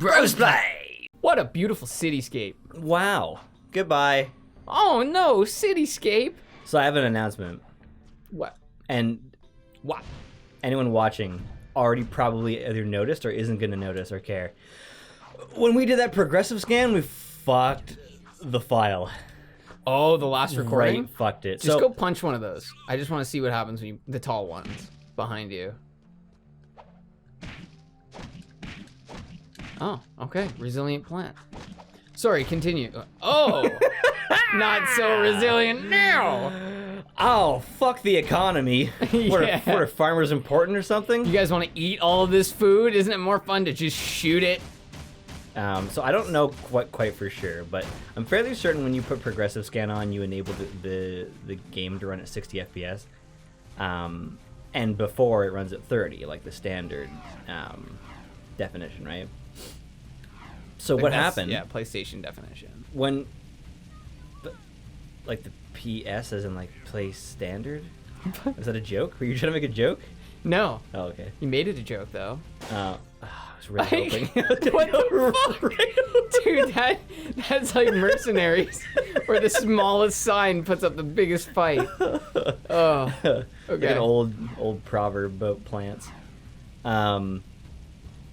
Brosplay! What a beautiful cityscape. Wow. Goodbye. Oh no, cityscape. So I have an announcement. What? And What? anyone watching already probably either noticed or isn't going to notice or care. When we did that progressive scan, we fucked the file. Oh, the last recording? Right, fucked it. Just go punch one of those. I just want to see what happens when you, the tall ones behind you. Oh, okay. Resilient plant. Sorry, continue. Oh, not so resilient now. Oh, fuck the economy. Yeah. What are farmers important or something? You guys want to eat all of this food? Isn't it more fun to just shoot it? So I don't know quite for sure, but I'm fairly certain when you put progressive scan on, you enable the game to run at 60 FPS. And before it runs at 30, like the standard definition, right? So Like what that's- happened? Yeah, PlayStation definition. When, like the PS as in like play standard? Is that a joke? Were you trying to make a joke? No, Oh, okay. you made it a joke though. I was really hoping. What the fuck? Dude, that's like Mercenaries, where the smallest sign puts up the biggest fight. Oh, okay. Like an old proverb about plants.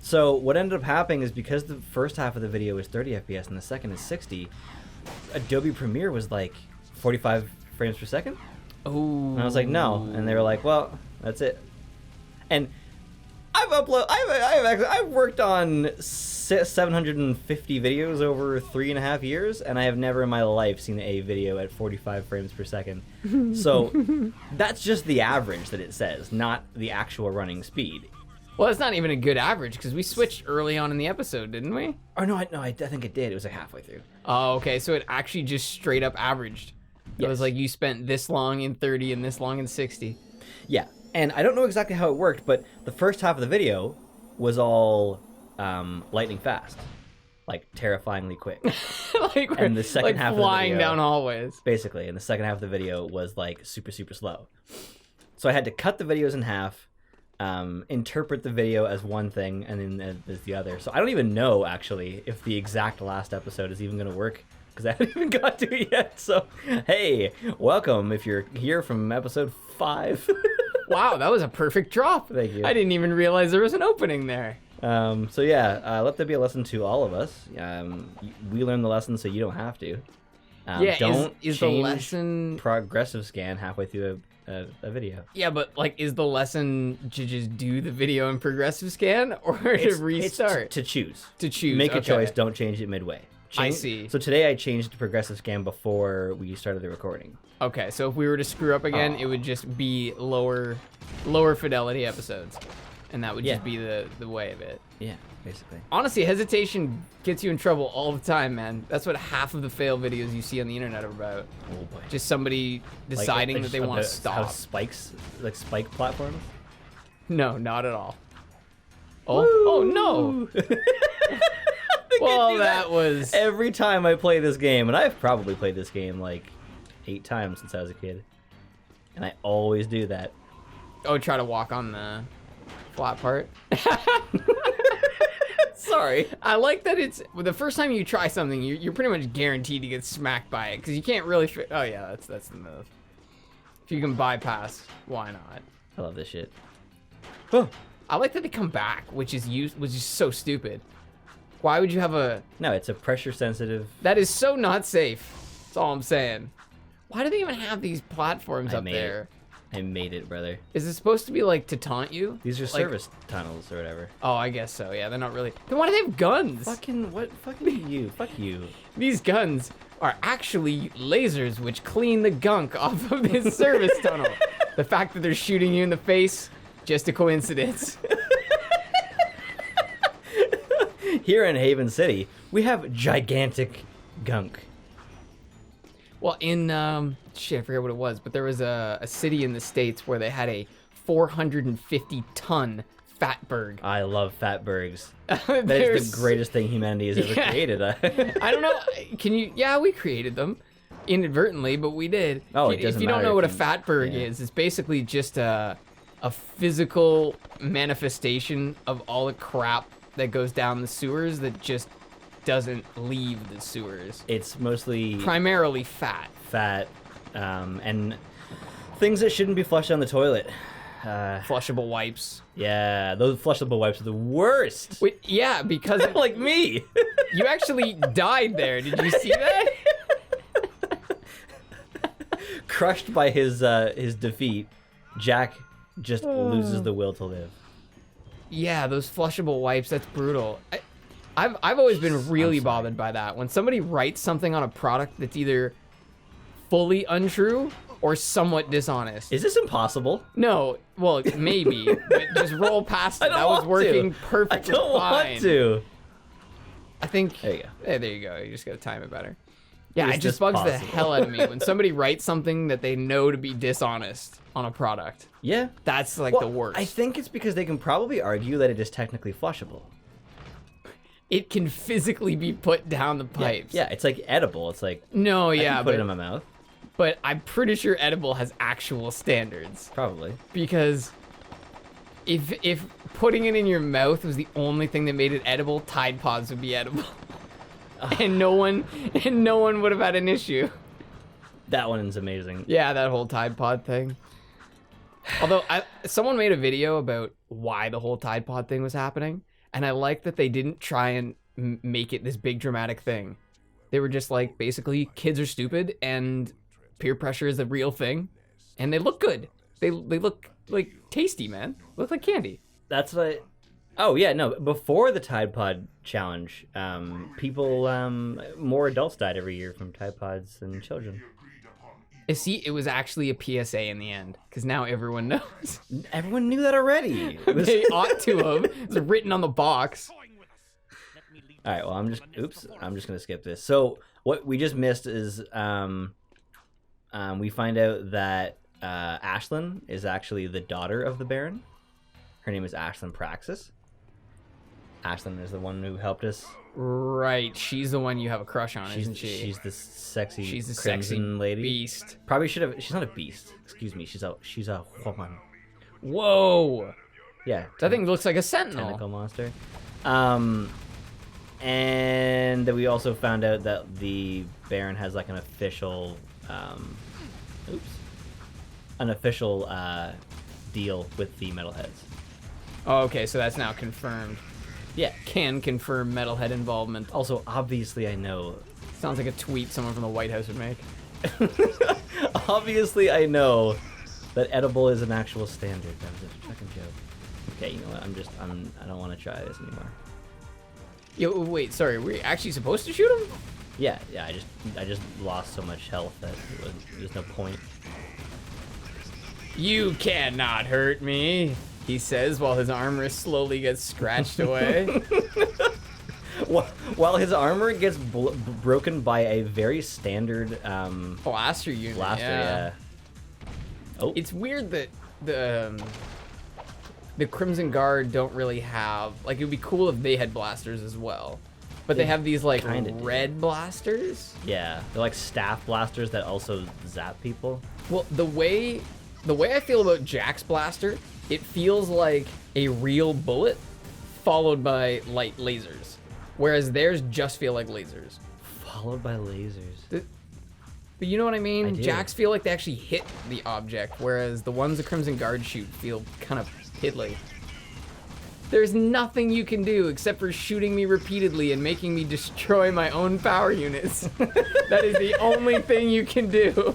So what ended up happening is because the first half of the video was 30 FPS and the second is 60, Adobe Premiere was like 45 frames per second. Oh. And I was like, no. And they were like, well, that's it. And I've worked on 750 videos over 3.5 years, and I have never in my life seen a video at 45 frames per second. So that's just the average that it says, not the actual running speed. Well, it's not even a good average because we switched early on in the episode, didn't we? Or no, I think it did. It was like halfway through. Oh, okay. So it actually just straight up averaged. It was Yes. like you spent this long in 30 and this long in 60. Yeah, and I don't know exactly how it worked, but the first half of the video was all lightning fast, like terrifyingly quick. Like And the second half of the flying video- down hallways. Basically, and the second half of the video was like super slow. So I had to cut the videos in half, interpret the video as one thing and then as the other. So I don't even know actually if the exact last episode is even going to work because I haven't even got to it yet. So hey, welcome if you're here from episode 5. Wow, that was a perfect drop. Thank you. I didn't even realize there was an opening there. So yeah, let that be a lesson to all of us. We learned the lesson so you don't have to. Yeah, don't is the change lesson... progressive scan halfway through a video. Yeah, but like, is the lesson to just do the video in progressive scan or to restart? It's to choose. To choose, Make a okay. choice. Don't change it midway. I see. So today I changed to progressive scan before we started the recording. Okay, so if we were to screw up again, it would just be lower fidelity episodes. And that would just be the way of it. Yeah, basically. Honestly, hesitation gets you in trouble all the time, man. That's what half of the fail videos you see on the internet are about. Oh boy. Just somebody deciding that they want to How stop. spikes, like spike platforms? No, not at all. Oh, oh no! Well, that was... Every time I play this game, and I've probably played this game like 8 times since I was a kid. And I always do that. Oh, try to walk on the flat part. Sorry. I like that it's the first time you try something, you're pretty much guaranteed to get smacked by it because you can't really. Oh yeah, that's the move. If you can bypass, why not? I love this shit. Oh, I like that they come back, which is so stupid. Why would you have a? No, it's a pressure sensitive. That is so not safe. That's all I'm saying. Why do they even have these platforms up there? I made it, brother. Is it supposed to be like to taunt you? These are Like- service tunnels or whatever. Oh, I guess so. Yeah, they're not really. Then why do they have guns? Fucking what? Fucking you. Fuck you. These guns are actually lasers which clean the gunk off of this service tunnel. The fact that they're shooting you in the face, just a coincidence. Here in Haven City, we have gigantic gunk. Well, in shit, I forget what it was, but there was a city in the States where they had a 450-ton fatberg. I love fatbergs. That is the greatest thing humanity has ever created. I don't know. Can you? Yeah, we created them inadvertently, but we did. Oh, it If doesn't you don't matter know what a if you- fatberg yeah. is, it's basically just a physical manifestation of all the crap that goes down the sewers that just doesn't leave the sewers. It's mostly Primarily fat. And things that shouldn't be flushed down the toilet. Flushable wipes. Yeah, those flushable wipes are the worst. Wait, yeah, because Like me. you actually died there. Did you see that? Crushed by his defeat, Jack just loses the will to live. Yeah, those flushable wipes, that's brutal. I've always been really bothered by that. When somebody writes something on a product that's either fully untrue or somewhat dishonest. Is this impossible? No, well, maybe, but just roll past it. I don't That was want working to. perfectly I don't fine. want to. I think. There you go. There you go. You just gotta time it better. Yeah, Is it just this bugs the possible? hell out of me when somebody writes something that they know to be dishonest on a product. Yeah. That's like Well, the worst. I think it's because they can probably argue that it is technically flushable. It can physically be put down the pipes. Yeah, it's like edible. It's like No, I yeah, can put it in my mouth. but I'm pretty sure edible has actual standards. Probably. Because if putting it in your mouth was the only thing that made it edible, Tide Pods would be edible. and no one would have had an issue. That one's amazing. Yeah, that whole Tide Pod thing. Although someone made a video about why the whole Tide Pod thing was happening, and I like that they didn't try and make it this big dramatic thing. They were just like, basically, kids are stupid and peer pressure is a real thing, and they look good. They look like tasty, man. Look like candy. That's what. Oh yeah, no. Before the Tide Pod challenge, more adults died every year from Tide Pods than children. See, it was actually a PSA in the end, because now everyone knows. Everyone knew that already. It was... They ought to have. It's written on the box. All right. Well, I'm just gonna skip this. So what we just missed is we find out that Ashlyn is actually the daughter of the Baron. Her name is Ashlyn Praxis. Ashlyn is the one who helped us. Right, she's the one you have a crush on, isn't she? She's the sexy She's the crimson sexy lady. beast. Probably should have. She's not a beast. Excuse me. She's a woman. Whoa! Yeah. That thing looks like a sentinel. Tentacle monster. And then we also found out that the Baron has like an official, deal with the Metalheads. Oh, okay, so that's now confirmed. Yeah. Can confirm Metalhead involvement. Also, obviously, I know. Sounds like a tweet someone from the White House would make. Obviously, I know that edible is an actual standard. That was a fucking joke. Okay, you know what? I don't want to try this anymore. Yo, wait, sorry, were we actually supposed to shoot him? Yeah. I just lost so much health that there's no point. You cannot hurt me, he says while his armor slowly gets scratched away. While his armor gets broken by a very standard Blaster unit. blaster, yeah. Oh, It's weird that the Crimson Guard don't really have, like, it would be cool if they had blasters as well. But they have these like kinda do. red blasters. yeah. They're like staff blasters that also zap people. Well, the way I feel about Jack's blaster, it feels like a real bullet followed by light lasers, whereas theirs just feel like lasers. Followed by lasers. But you know what I mean? I do. Jack's feel like they actually hit the object, whereas the ones the Crimson Guard shoot feel kind of piddly. There's nothing you can do except for shooting me repeatedly and making me destroy my own power units. That is the only thing you can do.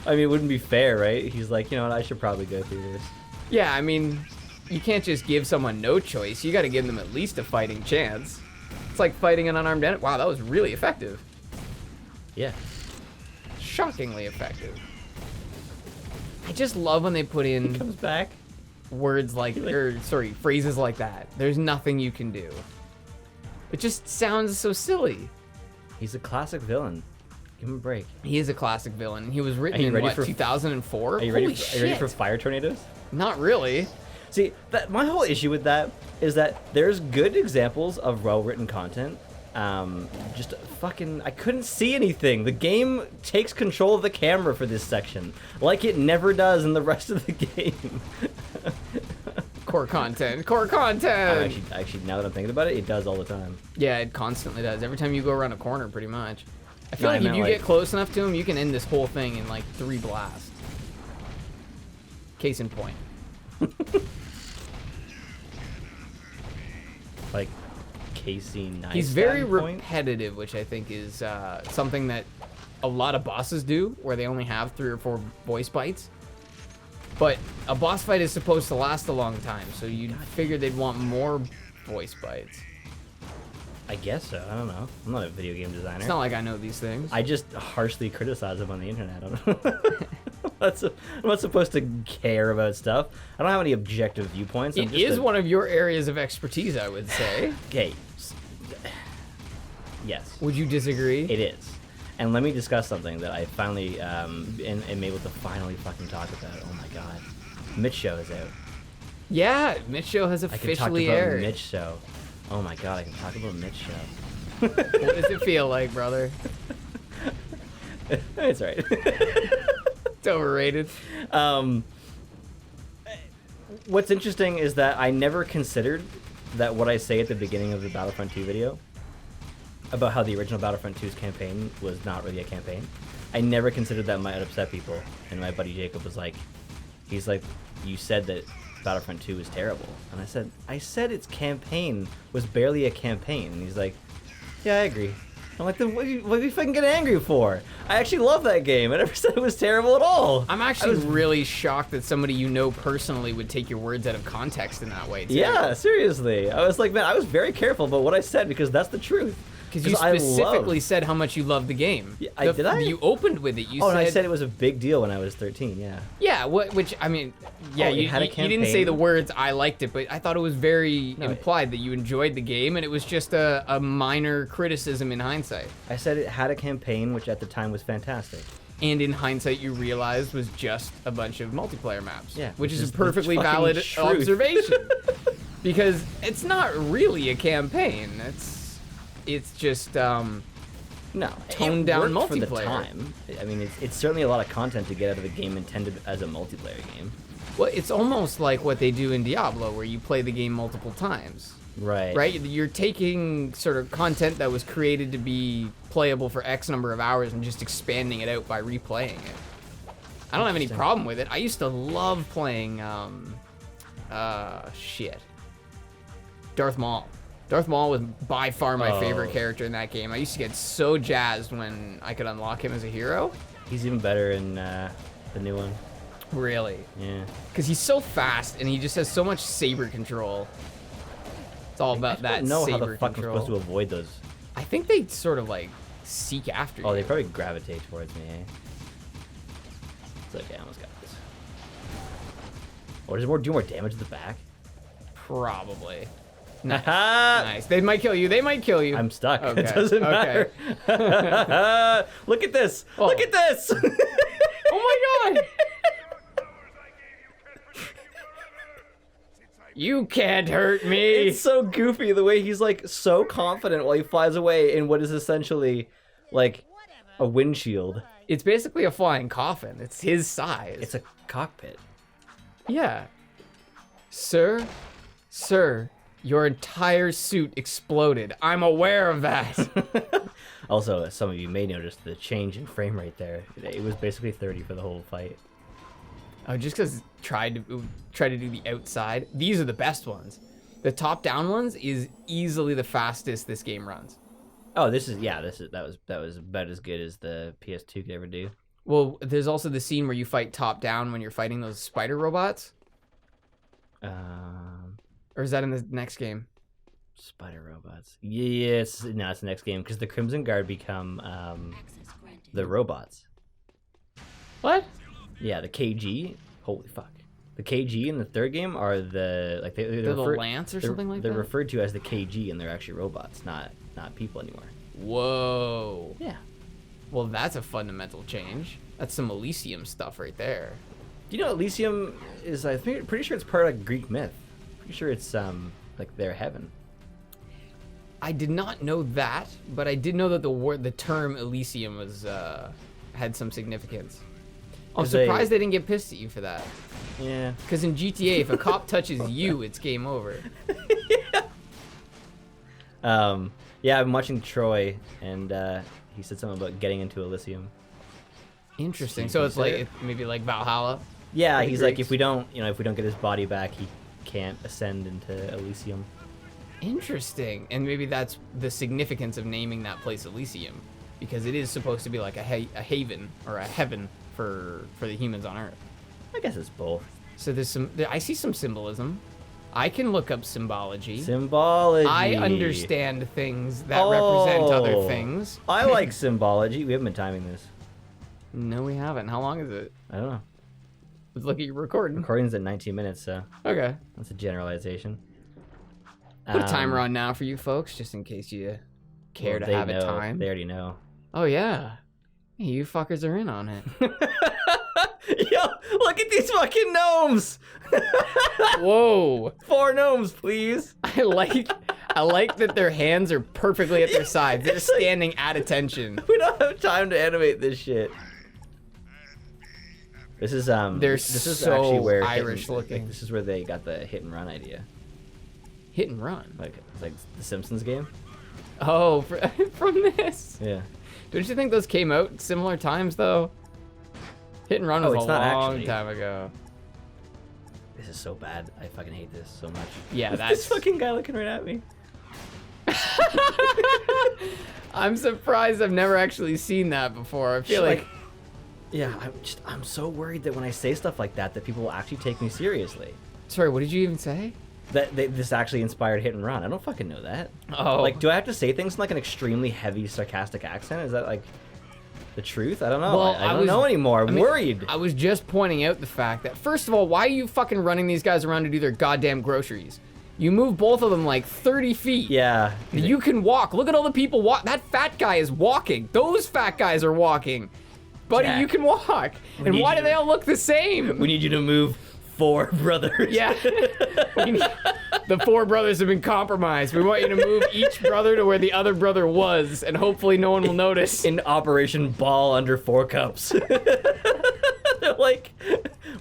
I mean, it wouldn't be fair, right? He's like, you know what? I should probably go through this. Yeah, I mean, you can't just give someone no choice. You got to give them at least a fighting chance. It's like fighting an unarmed enemy. Wow, that was really effective. Yeah. Shockingly effective. I just love when they put in Comes back. words phrases like that. There's nothing you can do. It just sounds so silly. He's a classic villain. Give him a break. He is a classic villain. He was written Are you in ready what, for- 2004? Are you Holy ready? Are you ready for shit. fire tornadoes? Not really. See, my whole issue with that is that there's good examples of well-written content. Just fucking, I couldn't see anything. The game takes control of the camera for this section, like it never does in the rest of the game. Of Core content. Core I'm content. actually, now that I'm thinking about it, it does all the time. Yeah, it constantly does. Every time you go around a corner, pretty much. I feel No, I like if meant, you like- get close enough to him, you can end this whole thing in like 3 blasts. Case in point. Like Casey Neistat. He's very point? repetitive, which I think is something that a lot of bosses do, where they only have 3 or 4 voice bites. But a boss fight is supposed to last a long time, so you'd figure they'd want more voice bites. I guess so. I don't know. I'm not a video game designer. It's not like I know these things. I just harshly criticize them on the internet. I'm not supposed to care about stuff. I don't have any objective viewpoints. It is one of your areas of expertise, I would say. Okay. Yes. Would you disagree? It is. And let me discuss something that I finally am able to finally fucking talk about. Oh my god. Mitch Show is out. Yeah, Mitch Show has I can talk officially about aired. Mitch Show. Oh my god, I can talk about Mitch Show. What does it feel like, brother? It's right. It's overrated. What's interesting is that I never considered that what I say at the beginning of the Battlefront 2 video about how the original Battlefront 2's campaign was not really a campaign. I never considered that might upset people. And my buddy Jacob was like, he's like, you said that Battlefront 2 was terrible. And I said its campaign was barely a campaign. And he's like, yeah, I agree. I'm like, then what are you fucking getting angry for? I actually love that game. I never said it was terrible at all. I'm actually really shocked that somebody you know personally would take your words out of context in that way, too. Yeah, seriously. I was like, man, I was very careful about what I said because that's the truth. Because you specifically said how much you loved the game. Yeah, did I? You opened with it. You Oh, said, and I said it was a big deal when I was 13, yeah. Yeah, which, I mean, yeah, Oh, it you had a didn't say campaign? the words, I liked it, but I thought it was very No, implied that you enjoyed the game, and it was just a minor criticism in hindsight. I said it had a campaign, which at the time was fantastic. And in hindsight, you realized was just a bunch of multiplayer maps. Yeah, Which which is a is the perfectly fucking valid truth. observation. Because it's not really a campaign. It's just, No, toned it down worked for the multiplayer. time. I mean, it's certainly a lot of content to get out of a game intended as a multiplayer game. well, it's almost like what they do in Diablo, where you play the game multiple times. Right. Right? You're taking sort of content that was created to be playable for X number of hours and just expanding it out by replaying it. I don't have any Interesting. problem with it. I used to love playing, Darth Maul. Darth Maul was by far my favorite character in that game. I used to get so jazzed when I could unlock him as a hero. He's even better in the new one. Really. Yeah. Because he's so fast and he just has so much saber control. It's all about I that don't know how saber the fuck control. I'm supposed to avoid those. I think they sort of like seek after you. Oh, they probably gravitate towards me, eh? It's okay, I almost got this. Or does it do more damage to the back? Probably. Nice. Haha! Nice. They might kill you. They might kill you. I'm stuck. Okay, It doesn't okay. matter. Look at this. Oh. Look at this. Oh my god! You can't hurt me. It's so goofy the way he's like so confident while he flies away in what is essentially like a windshield. It's basically a flying coffin. It's his size. It's a cockpit. Yeah. Sir, your entire suit exploded. I'm aware of that. Also, as some of you may notice the change in frame rate there. It was basically 30 for the whole fight. Oh, just because try to do the outside. These are the best ones. The top-down ones is easily the fastest this game runs. Oh, that was about as good as the PS2 could ever do. Well, there's also the scene where you fight top-down when you're fighting those spider robots. Or is that in the next game? Spider robots. Yes, no, it's the next game because the Crimson Guard become the robots. What? Yeah, the KG. Holy fuck. The KG in the third game are the like they're The Lance or something like they're that? referred to as the KG, and they're actually robots, not people anymore. Whoa. Yeah. Well, that's a fundamental change. That's some Elysium stuff right there. Do you know Elysium is? I think pretty sure it's part of like, Greek myth. Pretty sure it's like their heaven. I did not know that, but I did know that the term Elysium was had some significance. I'm 'Cause surprised they didn't get pissed at you for that. Yeah. Because in GTA, if a cop touches you, it's game over. Yeah, I'm watching Troy, and he said something about getting into Elysium. Interesting. So it's like maybe like Valhalla. Yeah, the he's like, Greeks. if we don't get his body back, he can't ascend into Elysium. Interesting. And maybe that's the significance of naming that place Elysium, because it is supposed to be like a haven or a heaven for the humans on Earth. I guess it's both. So I see some symbolism. I can look up symbology. Symbology. I understand things that represent other things. I like symbology. We haven't been timing this. No, we haven't. How long is it? I don't know. Let's look at your recording. Recording's at 19 minutes, so Okay. that's a generalization. Put a timer on now for you folks, just in case you care to have a time. They already know. Oh, yeah. Hey, you fuckers are in on it. Yo, look at these fucking gnomes! Whoa. 4 gnomes, please. I like that their hands are perfectly at their sides. They're standing at attention. We don't have time to animate this shit. This is this is so actually where Irish looking. Like, this is where they got the hit and run idea. Hit and run. Like the Simpsons game. Oh, from this. Yeah. Don't you think those came out at similar times though? Hit and run was it's a not long actually. time ago. This is so bad. I fucking hate this so much. Yeah, This that's. fucking guy looking right at me. I'm surprised I've never actually seen that before. I feel like yeah, I'm so worried that when I say stuff like that people will actually take me seriously. Sorry, what did you even say? That this actually inspired hit and run. I don't fucking know that. Oh. Like, do I have to say things in like an extremely heavy sarcastic accent? Is that like the truth? I don't know. Well, I don't know anymore. I'm worried. I was just pointing out the fact that, first of all, why are you fucking running these guys around to do their goddamn groceries? You move both of them like 30 feet. Yeah. You can walk. Look at all the people walk. That fat guy is walking. Those fat guys are walking. Buddy, Jack, you can walk. And need why you do they all look the same? We need you to move 4 brothers. Yeah. The 4 brothers have been compromised. We want you to move each brother to where the other brother was, and hopefully no one will notice. In Operation Ball Under 4 Cups. They're like,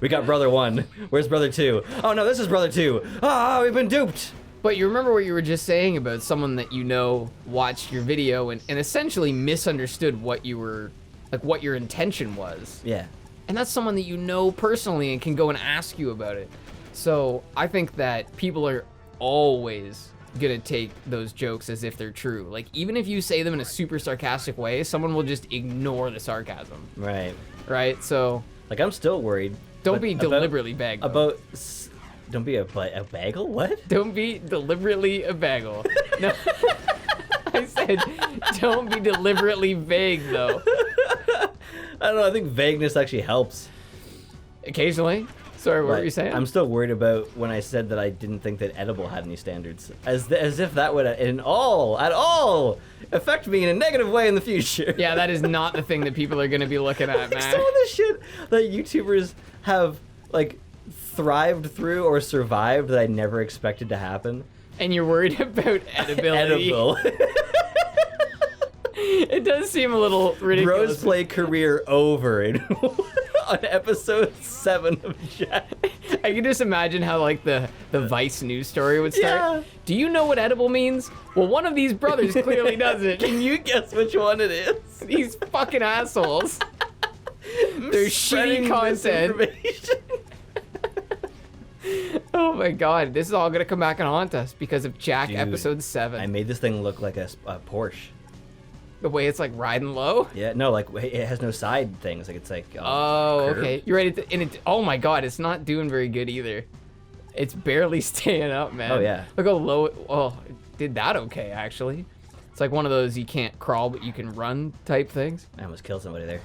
we got brother 1. Where's brother 2? Oh no, this is brother 2. Ah, we've been duped. But you remember what you were just saying about someone that you know watched your video and essentially misunderstood what you were, like what your intention was. Yeah. And that's someone that you know personally and can go and ask you about it. So I think that people are always gonna take those jokes as if they're true. Like, even if you say them in a super sarcastic way, someone will just ignore the sarcasm. Right. Right? So Like, I'm still worried. don't be deliberately bagel. Don't be a bagel? What? Don't be deliberately a bagel. No. I said don't be deliberately vague, though. I don't know. I think vagueness actually helps. Occasionally. Sorry, what were you saying? I'm still worried about when I said that I didn't think that edible had any standards. As if that would at all affect me in a negative way in the future. Yeah, that is not the thing that people are going to be looking at, man. Some of the shit that YouTubers have, like, thrived through or survived that I never expected to happen. And you're worried about edibility. Edible. It does seem a little ridiculous. Brosplay career over on episode 7 of Jack. I can just imagine how, like, the Vice news story would start. Yeah. Do you know what edible means? Well, one of these brothers clearly doesn't. Can you guess which one it is? These fucking assholes. They're shitty content. misinformation. Oh my god, this is all gonna come back and haunt us because of Jack Dude, episode 7. I made this thing look like a Porsche. The way it's like riding low. Yeah, no, like it has no side things. Like it's like Oh, curved. okay. You're right. And it. Oh my god, it's not doing very good either. It's barely staying up, man. Oh, yeah. Look how low. Oh, it did that okay actually. It's like one of those you can't crawl but you can run type things. I almost killed somebody there.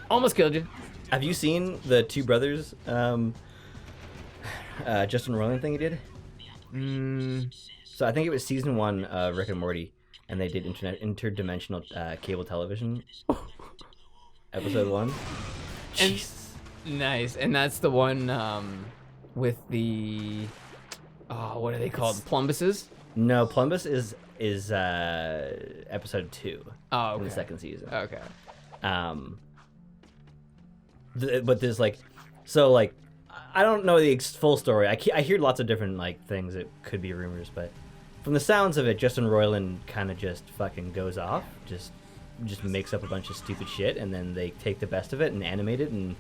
Almost killed you. Have you seen the two brothers, Justin Roiland thing he did? So I think it was season 1 of Rick and Morty, and they did interdimensional cable television. Episode 1. And- Jeez. Nice, and that's the one with the. Oh, what are they called? Plumbuses? No, Plumbus is episode 2 Oh, in okay. the second season. Okay. but there's like, so like, I don't know the full story. I hear lots of different like things that could be rumors, but from the sounds of it, Justin Roiland kind of just fucking goes off, just makes up a bunch of stupid shit, and then they take the best of it and animate it and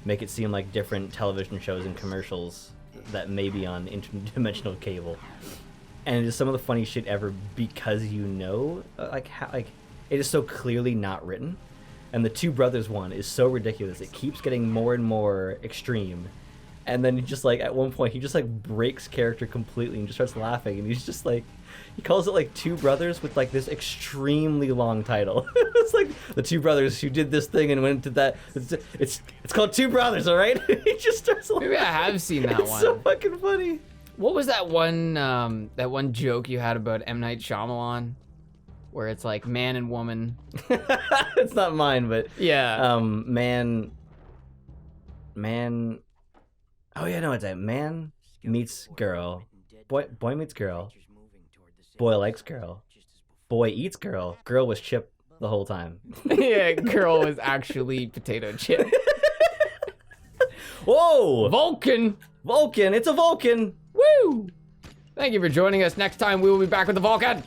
make it seem like different television shows and commercials that may be on interdimensional cable. And it is some of the funniest shit ever because like how, like it is so clearly not written. And the Two Brothers one is so ridiculous. It keeps getting more and more extreme. And then he just like at one point he just like breaks character completely and just starts laughing, and he's just like, he calls it like Two Brothers with like this extremely long title. It's like the two brothers who did this thing and went to that. It's called Two Brothers, all right? He just starts laughing. Maybe I have seen that It's one. so fucking funny. What was that one joke you had about M. Night Shyamalan, where it's like man and woman? It's not mine, but Yeah. man. Oh yeah, no, it's a man meets girl, boy meets girl, boy likes girl, boy eats girl. Girl was Chip the whole time. Yeah, girl was actually potato chip. Whoa! Vulcan! Vulcan! It's a Vulcan! Woo! Thank you for joining us. Next time we will be back with the Vulcan.